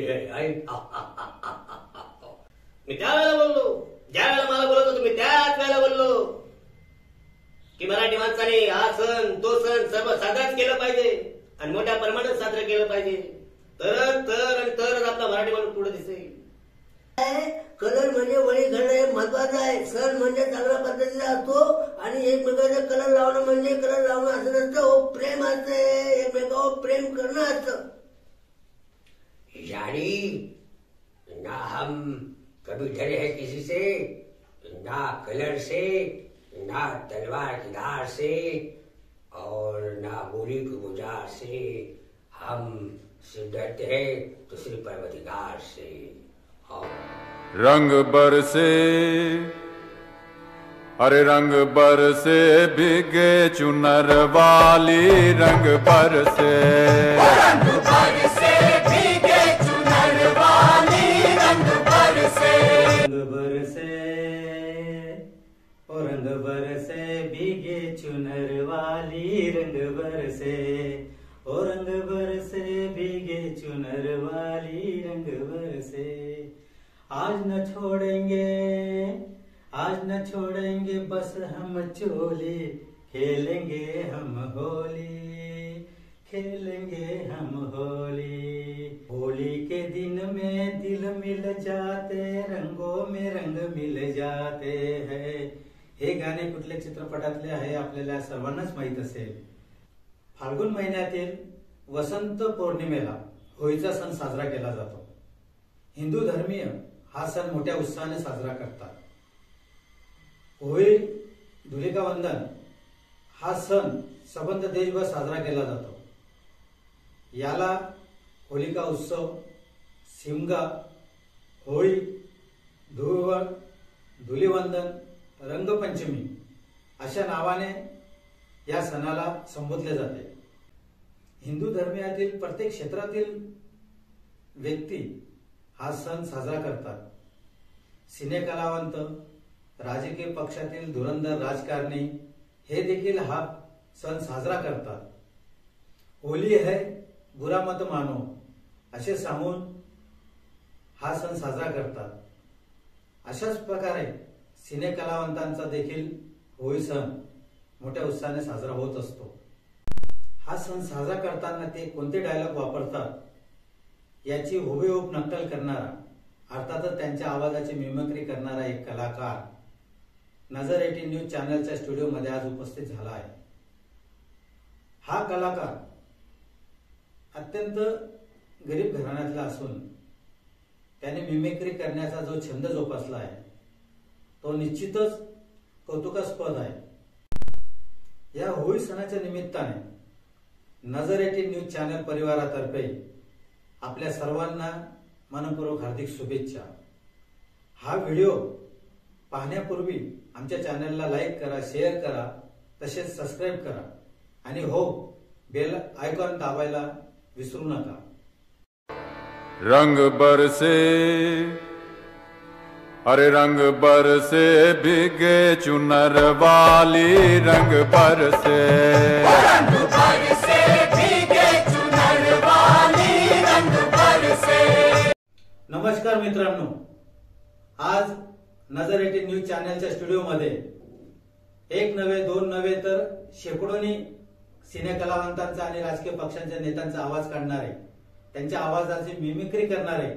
मी त्यावेळेला बोललो, ज्यावेळेला मला बोलत होतो मी त्याच वेळेला बोललो की मराठी माणसाने हा सण तो सण सर्व साजराच केलं पाहिजे आणि मोठ्या प्रमाणात साजरं केलं पाहिजे. तरच आपला मराठी माणूस पुढे दिसेल. कलर म्हणजे वळी घडणं हे महत्वाचं आहे. सण म्हणजे चांगल्या पद्धतीचा असतो आणि एकमेकांना कलर लावणं म्हणजे कलर लावणं असं नसतं. हो प्रेम असते, एकमेकावर प्रेम करणं असतं. यानी ना हम कभी डरे हैं किसी से, ना कलर से, ना तलवार की धार से और ना गोली की गुजार से. हम सिर्फ डरते हैं तो सिर्फ परवरदिगार से. रंग बरसे, अरे रंग बरसे भीगे चुनर वाली, रंग बरसे, रंग बरसे भीगे चुनर वाली, रंग बरसे, रंग बरसे, ओ रंग बरसे भीगे चुनर वाली, रंग बरसे, ओ रंग बरसे भीगे चुनर वाली, रंग बरसे. आज न छोड़ेंगे बस हम चोली, खेलेंगे हम होली, खेलेंगे हम होली. होली के दिन में दिल मिल जाते, रंगों में रंग मिल जाते हैं. हे गाणे कुठल्या चित्रपटातले आहे आपल्याला सर्वांनाच माहित असेल. फाल्गुन महिन्यातील वसंत पौर्णिमेला होळीचा सण साजरा केला जातो. हिंदू धर्मीय हा सण मोठ्या उत्साहाने साजरा करतात. होळी धुलिका वंदन हा सण संबंध देशभर साजरा केला जातो. याला होलिका उत्सव, शिमगा, होळी, धुलिवंदन, रंगपंचमी अशा नावाने या सणाला संबोधले जाते. हिंदू धर्मियातील प्रत्येक क्षेत्रातील व्यक्ती हा सण साजरा करतात. सिनेकलावंत, राजकीय पक्षातील धुरंधर राजकारणी हे देखील हा सण साजरा करतात. होली है बुरा मत मानो असे सांगून हा सण साजरा करतात. अशाच प्रकारे सिनेकलावंतांचा देखील होळी सण मोठ्या उत्साहाने साजरा होत असतो. हा सण साजरा करताना ते कोणते डायलॉग वापरतात याची हुबेहूब नक्कल करणारा, अर्थातच त्यांच्या आवाजाची मिमिक्री करणारा एक कलाकार नजर 18 न्यूज चॅनलच्या स्टुडिओमध्ये आज उपस्थित झाला आहे. हा कलाकार अत्यंत गरीब घराण्यातला असून त्याने मिमिक्री करण्याचा जो छंद जोपासला आहे तो निश्चितच कौतुकास्पद आहे. या होळी सणाच्या निमित्ताने नजर 18 न्यूज चॅनल परिवारातर्फे आपल्या सर्वांना मनपूर्वक हार्दिक शुभेच्छा. हा व्हिडिओ पाहण्यापूर्वी आमच्या चॅनलला लाईक करा, शेअर करा, तसेच सबस्क्राईब करा आणि हो बेल आयकॉन दाबायला विसरू नका. रंग बरसे, अरे रंग बरसे भीगे चुनर वाली, रंग बरसे, रंग बरसे भीगे चुनर वाली, रंग बरसे. नमस्कार मित्रांनो, आज नजर 18 न्यूज चॅनलच्या स्टुडिओमध्ये एक नव्हे दोन नव्हे तर शेकडोनी सिनेकलावंतांचा आणि राजकीय पक्षांच्या नेत्यांचा आवाज काढणारे, त्यांच्या आवाजाची मिमिक्री करणारे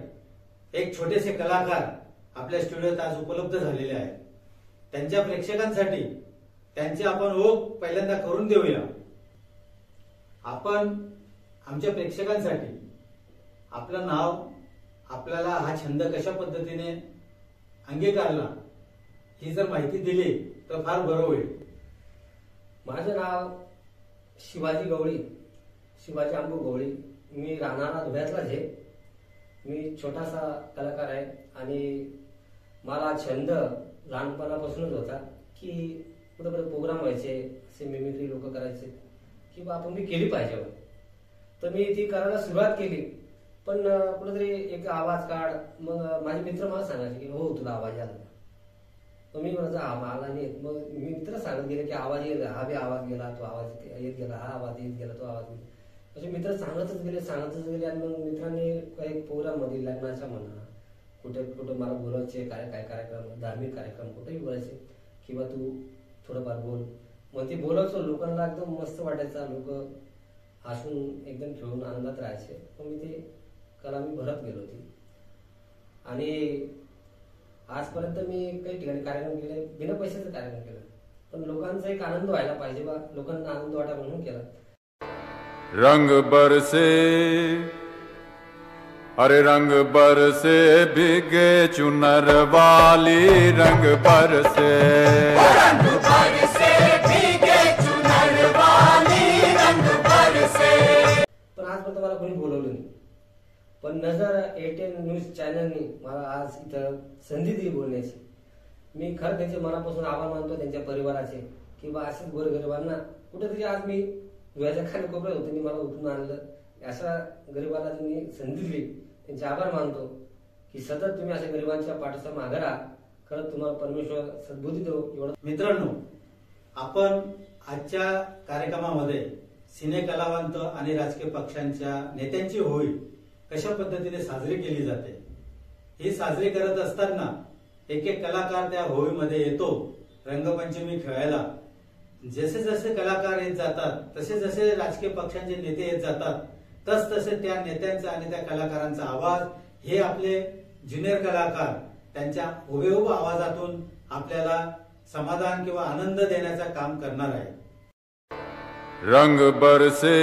एक छोटेसे कलाकार आपल्या स्टुडिओत आज उपलब्ध झालेले आहेत. त्यांच्या प्रेक्षकांसाठी त्यांची आपण ओळख पहिल्यांदा करून देऊया. आपण आमच्या प्रेक्षकांसाठी आपलं नाव, आपल्याला हा छंद कशा पद्धतीने अंगीकारला ही जर माहिती दिली तर फार बरं होईल. माझं नाव शिवाजी गवळी, शिवाजी अंबू गवळी. मी राहणारा धुळ्यातलाच आहे. मी छोटासा कलाकार आहे आणि मला छंद लहानपणापासूनच होता की कुठे प्रोग्राम व्हायचे, असे मिमिक्री लोक करायचे की बा आपण ती केली पाहिजे. तर मी ती करायला सुरुवात केली. पण कुठेतरी एक आवाज काढ, मग माझे मित्र मला सांगायचे की हो तुला आवाज आला. मग मी म्हणायचं हा मला नाही. मग मी मित्र सांगत गेले की आवाज येत, हा बी आवाज गेला, तो आवाज येत गेला, हा आवाज येत गेला, तो आवाज गेला. असे मित्र सांगतच गेले आणि मग मित्रांनी काही प्रोग्राममध्ये लग्नाच्या म्हणा कुठे कुठं मला बोलायचे काय कार्यक्रम धार्मिक कार्यक्रम कुठेही बोलायचे किंवा तू थोडंफार बोल. मग ते बोलायचं लोकांना एकदम मस्त वाटायचा. लोक हसून एकदम खेळून आनंदात राहायचे. मग मी ते कला मी भरत गेलो होती. आणि आजपर्यंत मी काही ठिकाणी कार्यक्रम केले बिना पैशाचं कार्यक्रम केलं पण लोकांचा एक आनंद व्हायला पाहिजे बा लोकांना आनंद वाटा म्हणून केला. रंग बरसे अरे रंग बरसे भीगे चुनर वाली रंग बरसे रंग बरसे भीगे चुनर वाली रंग बरसे. पण आजपर्यंत मला कोणी बोलवलं नाही. पण नजर 18 न्यूज चॅनलनी मला आज इथं संधी दिली बोलण्याची. मी खरं त्यांचे मनापासून आभार मानतो त्यांच्या परिवाराचे किंवा असेच गोरगरिबांना कुठेतरी आज मी धुळ्याच्या खाली कोपऱ्यात होते मला उठून आणलं. अशा गरिबाला त्यांनी संधी दिली त्यांचे आभार मानतो की सतत तुम्ही अशा गरिबांच्या पाठीचा मागे राहा. खरंच तुम्हाला परमेश्वर सद्बुद्धी देऊ. एवढं मित्रांनो, आपण आजच्या कार्यक्रमामध्ये सिने कलावंत आणि राजकीय पक्षांच्या नेत्यांची होळी कशा पद्धतीने साजरी केली जाते ही साजरी करत असताना एक एक कलाकार त्या होळीमध्ये येतो रंगपंचमी खेळायला. जसे जसे कलाकार येत जातात तसे जसे राजकीय पक्षांचे नेते येत जातात तसे त्या नेत्यांचा आणि त्या कलाकारांचा आवाज हे आपले ज्युनियर कलाकार त्यांच्या हुबेहूब आवाजातून आपल्याला समाधान किंवा आनंद देण्याचं काम करणार आहे. रंग बरसे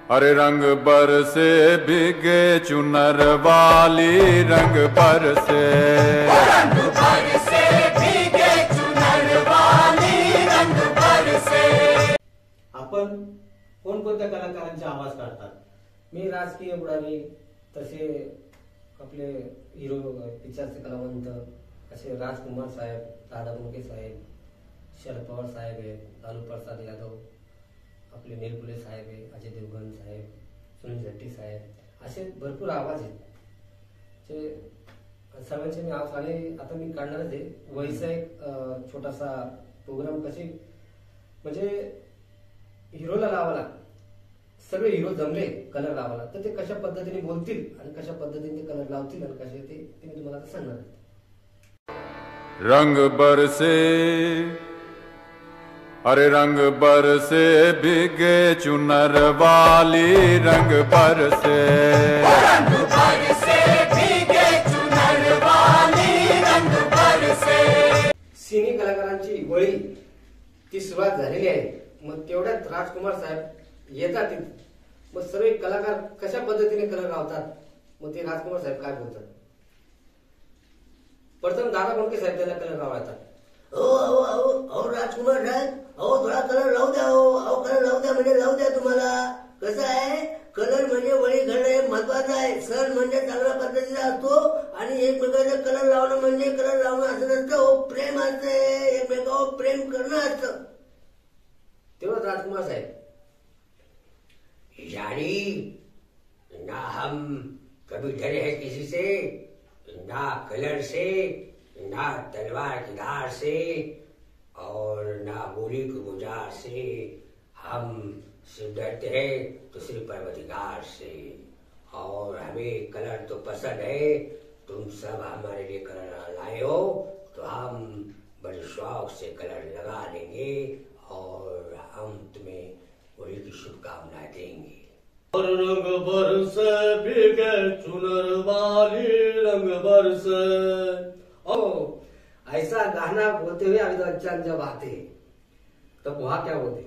अरे रंग बरसे भीगे चुनर वाली रंग बरसे रंग बरसे भीगे चुनर वाली रंग बरसे. आपण कोणकोणत्या कलाकारांचे आवाज काढतात? मी राजकीय बुडारी तसे आपले हिरो पिक्चरचे कलावंत असे राजकुमार साहेब दादा मुके साहेब शरद पवार साहेब आहेत लालू प्रसाद यादव आपले नीलपुले साहेब आहे अजय देवगण साहेब सुनील शेट्टी साहेब असे भरपूर आवाज आहेत. ते सर्वांचे मी आवाज आणि आता मी काढणारच आहे. वैसा एक छोटासा प्रोग्राम कसे म्हणजे हिरोला लावाला सगळे हिरो जमले कलर लावाला तर ते कशा पद्धतीने बोलतील आणि कशा पद्धतीने ते कलर लावतील आणि कसे ते मी तुम्हाला आता सांगणार आहे. रंग बरसे अरे रंग बरसे भीगे चुनर वाली रंग बरसे रंग बरसे भीगे चुनर वाली रंग बरसे. सिने कलाकारांची होळी ती सुरुवात झालेली आहे. मग तेवढ्यात राजकुमार साहेब येतात तिथे. मग सर्व कलाकार कशा पद्धतीने कलर लावतात मग ते राजकुमार साहेब काय बोलतात. प्रथम दादा मुके साहेब त्याला कलर लावतात. अहो राजकुमार साहेब अहो थोडा कलर लावू द्या. अहो कलर लावू द्या म्हणजे लावू द्या. तुम्हाला कसं आहे कलर म्हणजे वळी घडणं हे महत्वाचं आहे. सण म्हणजे चांगल्या पद्धतीचा असतो आणि एकमेकांचा कलर लावणं म्हणजे कलर लावणं असं नसतं. प्रेम असते एकमेकावर प्रेम करणं असतं. तेवढंच राजकुमार साहेब यानी ना हम कभी डरे हैं किसी से ना कलर से ना तलवार की धार से और ना गोली की गुजार से. हम सिर्फ डरते हैं तो सिर्फ परवरदिगार से. और हमें कलर तो पसंद है. तुम सब हमारे लिए कलर लाए हो तो हम बड़े शौक से कलर लगा लेंगे और हम तुम्हें होली की शुभकामनाएं देंगे. रंग बरसे भीगे चुनर वाली रंग बरसे. ओ ऐसा गाना बोलते हुए अमिताभ बच्चन जब आते तब वहां क्या बोलते.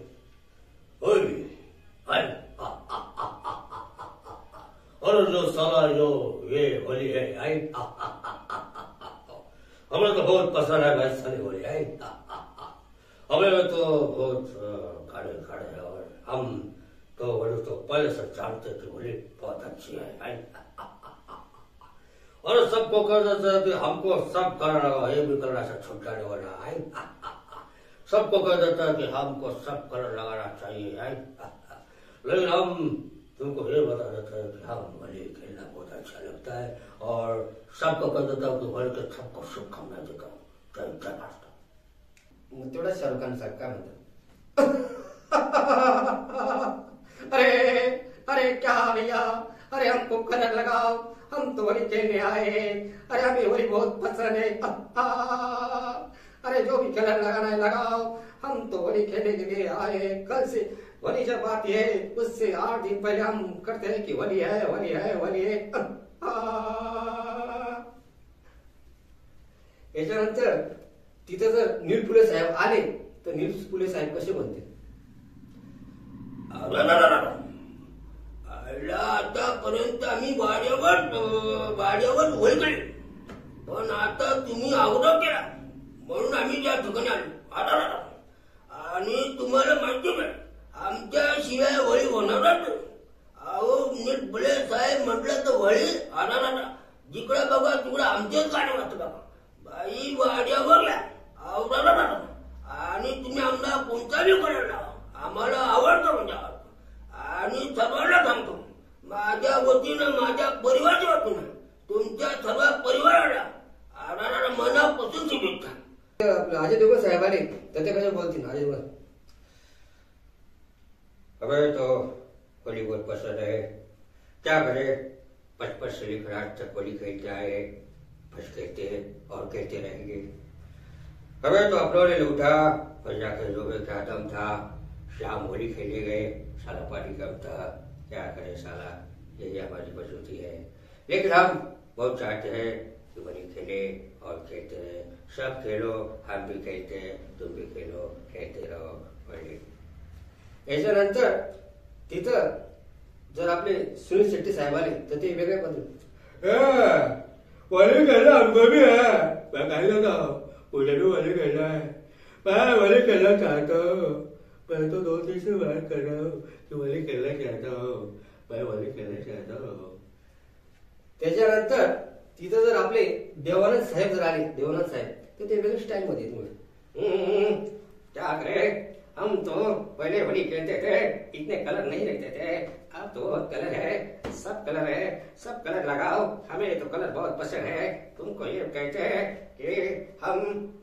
अरे जो साला जो ये होली है हमें तो बहुत पसंद है भाई साली होली है. हमें तो बहुत खड़े खड़े है और हम तो होली तो पहले से जानते कि होली बहुत अच्छी है. और सबको कह देते हैं कि हमको सब करना लगा ये भी करना से छुटकाने वाला है. सबको कह देता है कि हमको सब कलर लगाना चाहिए. लेकिन हम तुमको ये बता देते हैं कि हम होली खेलना बहुत अच्छा लगता है और सबको कह देता हूँ कि होली के सबको शुभकामनाएं देता हूँ. जय जय भारत. मग तेवढा शाहरुख खान साहेब काय म्हणतात अरे अरे क्या भैया, अरे हमको कलर लगाओ, हम तो होली खेलने आए हैं, अरे हमें होली बहुत पसंद है। अरे जो भी कलर लगाना है लगाओ, हम तो होली खेलने के लिए आए हैं। कल से होली जब आती है उससे 8 दिन पहले हम करते हैं कि होली है होली है होली है। याच्यानंतर तिथे जर नील फुले साहेब आले तर नील फुले साहेब कसे म्हणते, आतापर्यंत आम्ही वाड्यावर होळी, पण आता तुम्ही अवरोध केला म्हणून आम्ही त्या ठिकाणी आलो. आणि तुम्हाला माहिती नाही आमच्या शिवाय होळी होणारच. अहो नीट फुले साहेब म्हटलं तर होळी आणारा जिकडे बघा तिकडे आमचेच गाणं वाटतं बघा. बाई वाड्यावर या आवराला आणि तुम्ही आम्हाला कोणताही करायला लावा, आम्हाला आवडतं म्हणजे आवडतं. आणि सर्वांना सांगतो माझ्या वतीनं माझ्या परिवाराच्या वतीनं तुमच्या सर्व परिवाराला आणारा मनापासून शुभेच्छा. अजय देवगन साहेब आले तर ते कसे बोलतील. अजय देवगन, हमें तो होली बहुत पसंद है, क्या करें, बचपन से लेकर आज तक होली खेलते आए, बस खेलते हैं और खेलते रहेंगे. हमें तो अपनों ने लूटा और जाकर जो भी क्या दम था, शाम होली खेलने गए, साला पानी कम था, क्या करें साला, यही हमारी मजबूरी है. लेकिन हम बहुत चाहते हैं कि होली खेले और खेलते रहे. सब खेलो, हम भी खेलते हैं, तुम भी खेलो, खेलते रहो होली. याच्यानंतर तिथं जर आपले सुनील शेट्टी साहेब आले तर ते वेगळ्या पद्धती होली खेलना हमको भी है, मैं कहने का मुझे भी होली खेलना है, मैं होली खेलना चाहता हूँ, मैं तो 2 दिन से बात कर रहा हूँ कि होली खेलना चाहता हूँ, मैं होली खेलना चाहता हूँ. त्याच्यानंतर तिथं जर आपले देवानंद साहेब जर आले, देवानंद साहेब, तर ते वेगळ्या स्टाईल मध्ये येत. क्या करें, हम तो पहले होली खेलते थे, इतने कलर नहीं रहते थे, अब तो कलर है, सब कलर है, सब कलर लगाओ, हमें तो कलर बहुत पसंद है. तुमको ये कहते हैं कि हम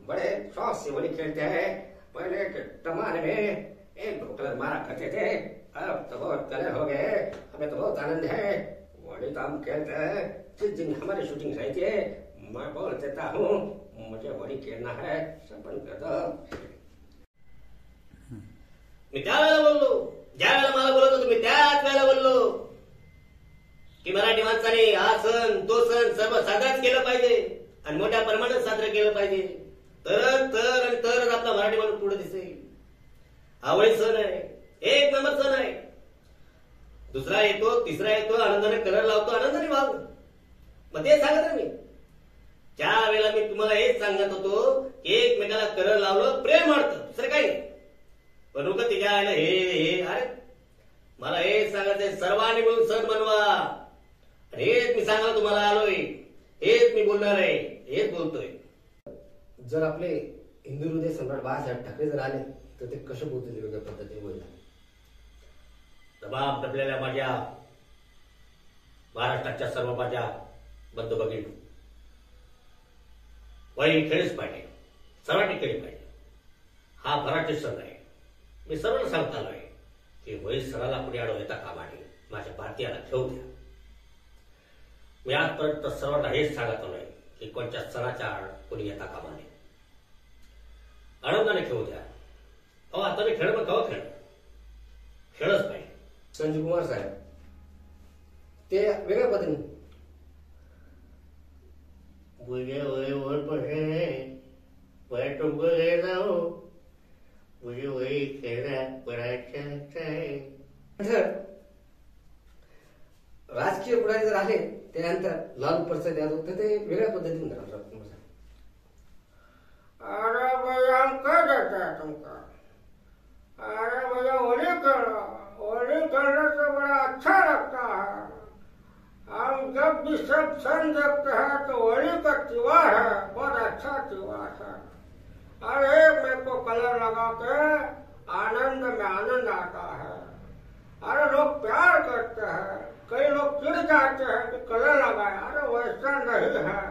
बड़े शौक से होली खेलते हैं, पहले के जमाने में 1-2 कलर मारा करते थे, अब तो बहुत कलर हो गए, हमें तो बहुत आनंद है. होली तो हम खेलते हैं, जिस दिन हमारी शूटिंग रहती है मैं बोल देता हूँ मुझे होली खेलना है, सब बंद कर दो. मी त्यावेळेला बोललो, ज्या वेळेला मला बोलत होतो मी त्याच वेळेला बोललो की मराठी माणसाने हा सण तो सण सर्व साजराच केलं पाहिजे आणि मोठ्या प्रमाणात साजरं केलं पाहिजे, तरच आपला मराठी माणूस पुढे दिसेल. आवडी सण आहे, 1 नंबर सण आहे. दुसरा येतो, तिसरा येतो, आनंदाने कलर लावतो, आनंदाने वागतो. मग ते सांगत मी ज्या वेळेला मी तुम्हाला हेच सांगत होतो की एकमेकाला कलर लावलं प्रेम वाढतं, दुसरं काही नाही. पण लोक तिच्या आयला हे अरे मला हेच सांगायचंय, सर्वांनी मिळून सण बनवा. आणि हेच मी सांगायला तुम्हाला आलोय, हेच मी बोलणार आहे, हेच बोलतोय. जर आपले हिंदू हृदय सम्राट बाळासाहेब ठाकरे जर आले तर ते कसे बोलतील वेगळ्या पद्धतीने बोलतात. तमाम टपलेल्या माझ्या महाराष्ट्राच्या सर्व माझ्या बंधू भगिनी, होळी खेळच पाहिजे, सर्वांनी केली पाहिजे. हा मराठी सण आहे. मी सर्वांना सांगता आलोय की होळी सणाला कुणी अडवून येता कामा नये, माझ्या भारतीयाला खेळू द्या. मी आजपर्यंत सर्वांना हेच सांगत आलोय की कोणत्या सणाच्या आड कुणी येता कामा नये, आनंदाने खेळू द्या. अहो आता मी खेळ मग कवा खेळच पाहिजे. संजीव कुमार साहेब ते वेगळ्या पद्धतीने मुझे वही बहुत पसंद है, मैं तुमको ले जाऊं, मुझे वही खेलना बड़ा अच्छा लगता है. राजकीय पुढारी जर आले त्यानंतर लालू प्रसाद यादव तर ते वेगळ्या पद्धतीने करतात. अरे भैया हम कह देते हैं तुमको, अरे भैया होली खेलो, होली खेलने से बड़ा अच्छा लगता है. हम जब भी सब सन देखते हैं तो होली का त्योहार है, बहुत अच्छा त्योहार है. अरे मेरे को कलर लगा के आनंद में आनंद आता है. अरे लोग प्यार करते हैं, कई लोग चिढ़ जाते हैं कि कलर लगाए. अरे वैसा नहीं है.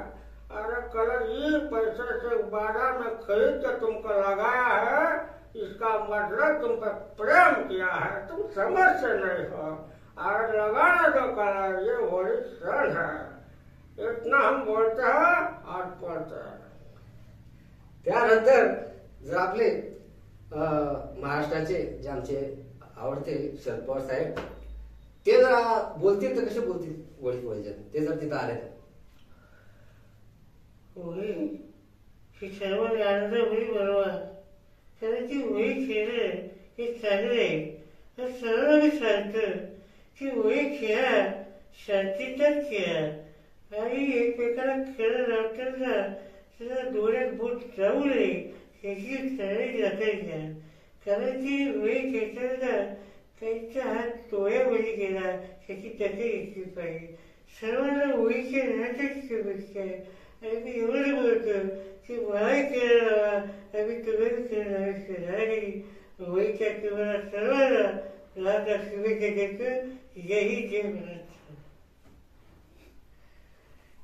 अरे कलर ये पैसे से बाजार में खरीद के तुमको लगाया है इसका मतलब तुम पर प्रेम किया है, तुम समझते नहीं हो। और लगाना जो कलर ये ओरिजिनल है, इतना हम बोलते हैं और बोलते हैं। त्यानंतर जर आपले महाराष्ट्राचे जे आमचे आवडते शरद पवार साहेब ते जरा बोलतील तर कसे बोलतील वळीच्या ते जर तिथं आले तर होळी ही सर्व गाण्याचं होळी बरोबर, कारण ती होळी खेळणं हे चांगले हे सर्व मी सांगतं की होळी खेळा, शांतीतच खेळा आणि एकमेकाला खेळ लावताना त्याला डोळ्यात बोट जाऊ नये याची तयारी राखायची, कारण ती होळी खेळताना त्यांचा हात डोळ्यामध्ये गेला त्याची तयारी घेतली पाहिजे. सर्वांना होळीच्या नात्याची शुभेच्छा आहे. आणि मी एवढं बोलतो की मलाही खेळ लावा आणि तुम्ही खेळ लावायची होळीच्या तुम्हाला सर्वांना लावता शुभेच्छा देतो. जय जय महाराष्ट्र.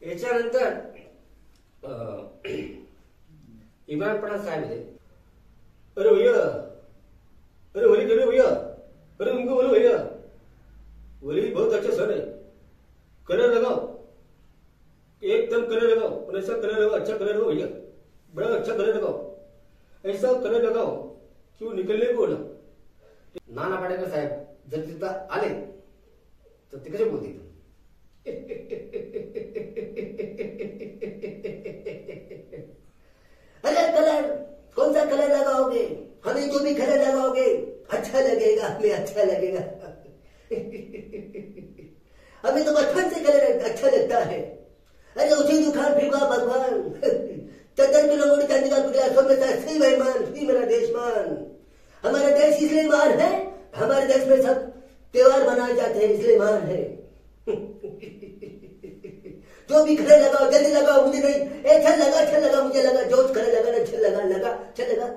याच्यानंतर इम्रान पठाण साहेब थे, अरे भैया, अरे होली खेलो भैया, अरे उनको बोलो भैया होली बहुत अच्छा सर है, कलर लगाओ, एकदम कलर लगाओ और ऐसा कलर लगाओ, अच्छा कलर लगाओ भैया, बड़ा अच्छा कलर लगाओ, ऐसा कलर लगाओ कि वो निकलने को ना. नाना पाटेकर साहेब जर तिथं आले तर ते कसे बोलतील? अरे कलर कौन सा कलर लगाओगे? हमें जो भी कलर लगाओगे अच्छा लगेगा, हमें अच्छा लगेगा. हमें तो बचपन से कलर अच्छा लगता है. अरे उसी दुकान फिर भगवान 70 किलोमीटर चंदी का टुकड़ा सब में सही मेहमान, सही मेरा देशमान. हमारा देश इसलिए महान है, हमारे देश में सब त्योहार मनाए जाते हैं इसलिए महान है. जो भी कलर लगाओ जल्दी लगाओ, मुझे नहीं अच्छा लगा मुझे लगा, जो कलर लगा अच्छा लगा.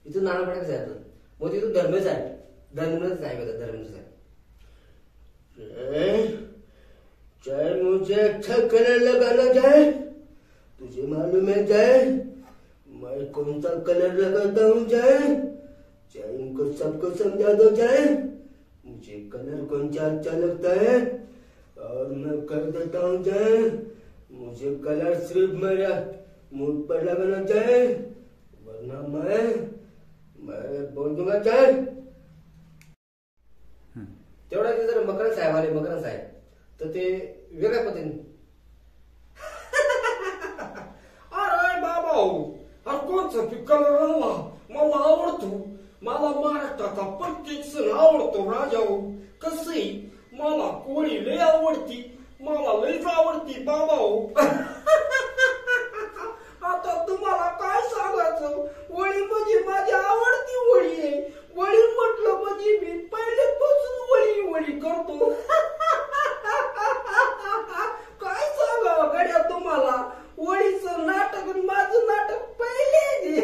इथून नाना पाटेकर साहेब मग तिथून धर्मेश साहेब येतात. धर्मेश साहेब चाहे मुझे अच्छा कलर लगाना चाहे, तुझे मालूम है जाए मैं कौन सा कलर लगाता हूँ जाए इनको सबको समझा दो जाए मुझे कलर कौन सा अच्छा लगता है और मैं कर देता हूँ जाए. मुझे कलर सिर्फ मेरा मुंह पर लगाना चाहे, वरना मैं बोल दूंगा चाहे. तेवढा जर मकरन साहेब आले, मकरन साहेब तर ते वेगळ्या पद्धतीने अरे बाबा अरे कोणचं कलर लावा, मला आवडतो. मला महाराष्ट्राचा प्रत्येक सण आवडतो राजा. कसंही मला कोळी लय आवडती, मला लयच आवडती बाबा. आता तुम्हाला काय सांगायचं, होळी म्हणजे माझी आवडती होळी आहे. होळी म्हटलं म्हणजे मी पहिल्यापासून होळी करतो. काय सांगावं गड्या तुम्हाला, होळीचं नाटक माझं नाटक पहिले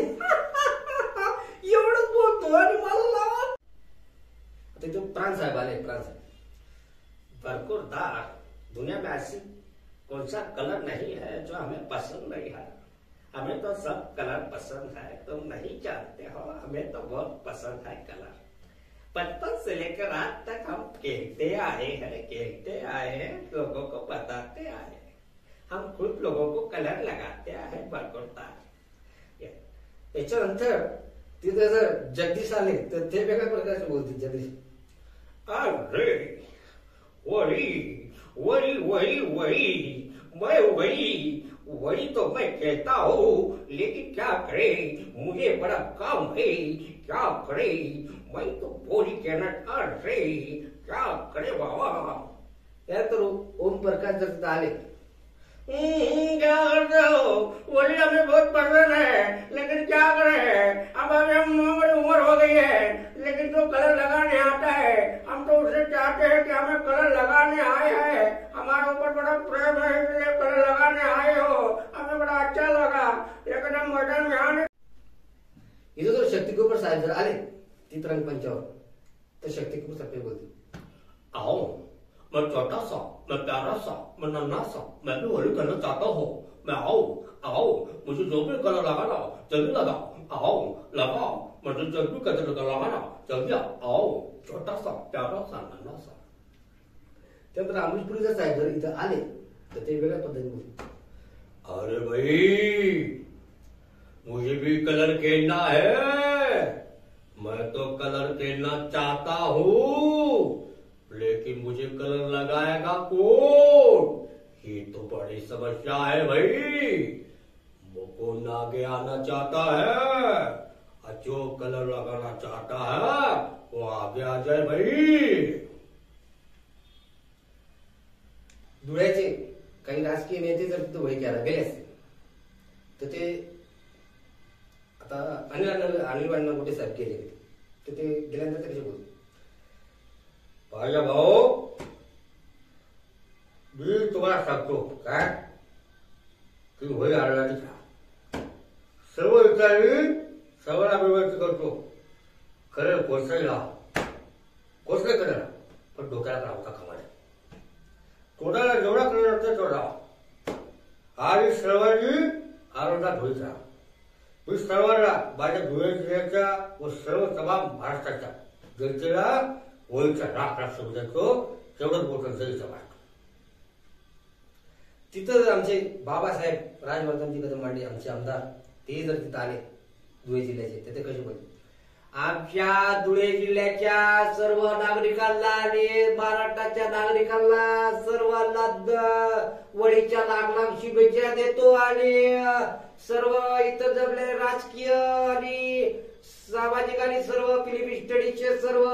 एवढंच बोलतो आणि मला लावा. आता तो प्राण साहेब आले. प्राण साहेब बरकुरदार, दुनिया में ऐसी कौन सा कलर नहीं है जो हमें पसंद नहीं है. हमें तो सब कलर पसंद है, तुम नहीं जानते हो. हमें तो बहुत पसंद है कलर. बचपन से लेकर आज तक हम खेलते आए हैं, लोगों को बताते आए हैं. हम खुद लोगों को कलर लगाते हैं बरकुरदार. याच्यानंतर तिथे जर जगदीश आले तर ते वेगळ्या प्रकारचे बोलतील. जगदीश अरे वही मैं वही तो मैं कहता हूँ, लेकिन क्या करे मुझे बड़ा काम है. क्या करे मैं तो बोली कहना. अरे क्या करे बाबा. त्यानंतर ओम प्रकाश जर तिथं आले क्या करते हो, वही हमें बहुत पसंद है, लेकिन क्या करें अब हमारी उम्र हो गई है, लेकिन जो कलर लगाने आता है हम तो उससे चाहते हैं कि हमें कलर लगाने आए हैं. हमारे ऊपर बड़ा प्रेम है इसलिए कलर लगाने आए हो. हमें बड़ा अच्छा लगा, लेकिन हम मैदान में आने. इथं जर शक्ती कपूर साहेब जर आले तिथं रंगपंचावर तर शक्ती कपूर साहेब बोलतील. आओ मैं छोटा सा, मैं प्यारा सा, मैं नन्हा सा, मैं भी होली करना चाहता हूँ. मैं आओ मुझे जो भी कलर लगाना जल्दी लगाओ. आओ लगाओ मतलब जब भी कदर लगाना जल्दी आओ छोटा सा प्यारा सा नन्हा सा. त्यानंतर अमरीशपुरीचे साहेब जर इथं आले तर ते वेगळ्या पद्धतीने बोलतात. अरे भाई मुझे भी कलर खेलना है, मैं तो कलर खेलना चाहता हूँ, लेकिन मुझे कलर लगाएगा कौन, ये तो बड़ी समस्या है भाई. मुझको आगे आना चाहता है और जो कलर लगाना चाहता है वो आगे आ जाए भाई. धुळ्याचे काही राजकीय नेते जर तिथं वय घ्यायला गेले असते तर ते आता अनिल अण्णा कुठे साहेब केले तर ते गेल्यानंतर कसे बोलते. भाई भाऊ मी तुम्हाला सांगतो काय की वय आढळाची सर्व विचारी सर्वांना विचार करतो. खरं कोसळला कोसळे करायला पण डोक्याला रावता खमा नाही. तोंडाला जेवढा कलर असतो तेवढा आणि सर्वांनी आनंदात होईत राहा. मी सर्वांना माझ्या धुळे जिल्ह्याच्या व सर्व तमाम महाराष्ट्राच्या जनतेला होळीच्या लाख लाख शुभेच्छा देतो. तेवढंच बोलतो जयचा वाटतो. तिथं जर आमचे बाबासाहेब राजवर्धनजी कदम मांडे आमचे आमदार ते जर तिथं आले धुळे जिल्ह्याचे तर ते कसे बोलते. आमच्या धुळे जिल्ह्याच्या सर्व नागरिकांना आणि महाराष्ट्राच्या नागरिकांना सर्वांना वळीच्या लाख लाख शुभेच्छा देतो. आणि सर्व इथं जमलेले राजकीय आणि सामाजिक आणि सर्व फिल्म स्टडीचे सर्व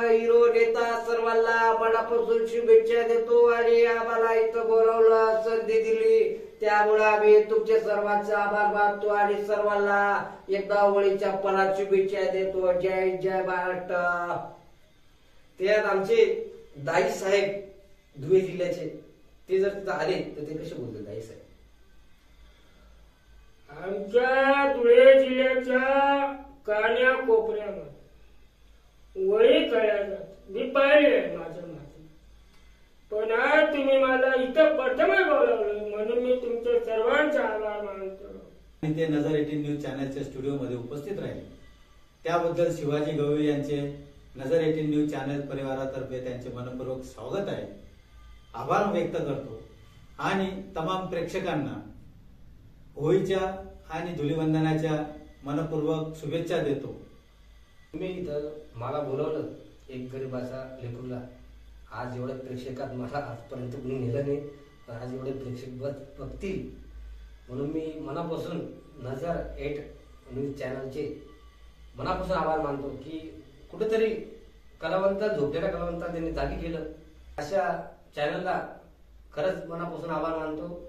हिरो नेता सर्वांना मनापासून शुभेच्छा देतो. आणि आम्हाला इथं बोलावलं संधी दिली त्यामुळे आम्ही तुमचे सर्वांचे आभार मानतो आणि सर्वांना एकदा होळीच्या परात शुभेच्छा देतो. जय जय महाराष्ट्र. त्यात आमचे दाई साहेब धुळे जिल्ह्याचे ते जर तिथं आले तर ते कसे बोलते दाई साहेब. आमच्या धुळे जिल्ह्याच्या कान्या कोपऱ्यामध्ये वळी कळ्यात मी पाहिले माझं माझं, पण आज तुम्ही मला इथं प्रथमच बोलावलं म्हणून मी तुमचे सर्वांचा आभार मानतो. आणि ते नजर 18 न्यूज चॅनलच्या स्टुडिओमध्ये उपस्थित राहिले त्याबद्दल शिवाजी गवळी यांचे नजर 18 न्यूज चॅनल परिवारातर्फे त्यांचे मनपूर्वक स्वागत आहे, आभार व्यक्त करतो. आणि तमाम प्रेक्षकांना होळीच्या आणि धुलीवंदनाच्या मनपूर्वक शुभेच्छा देतो. तुम्ही इथं मला बोलवलं एक गरीबाचा लेकरूला. आज एवढ्या प्रेक्षकात मला आजपर्यंत कोणी नेलं नाही, पण आज एवढे प्रेक्षक बघतील म्हणून मी मनापासून नजर 8 न्यूज चॅनलचे मनापासून आभार मानतो की कुठेतरी कलावंत झोपलेल्या कलावंताला त्यांनी जागी केलं. अशा चॅनलला खरंच मनापासून आभार मानतो.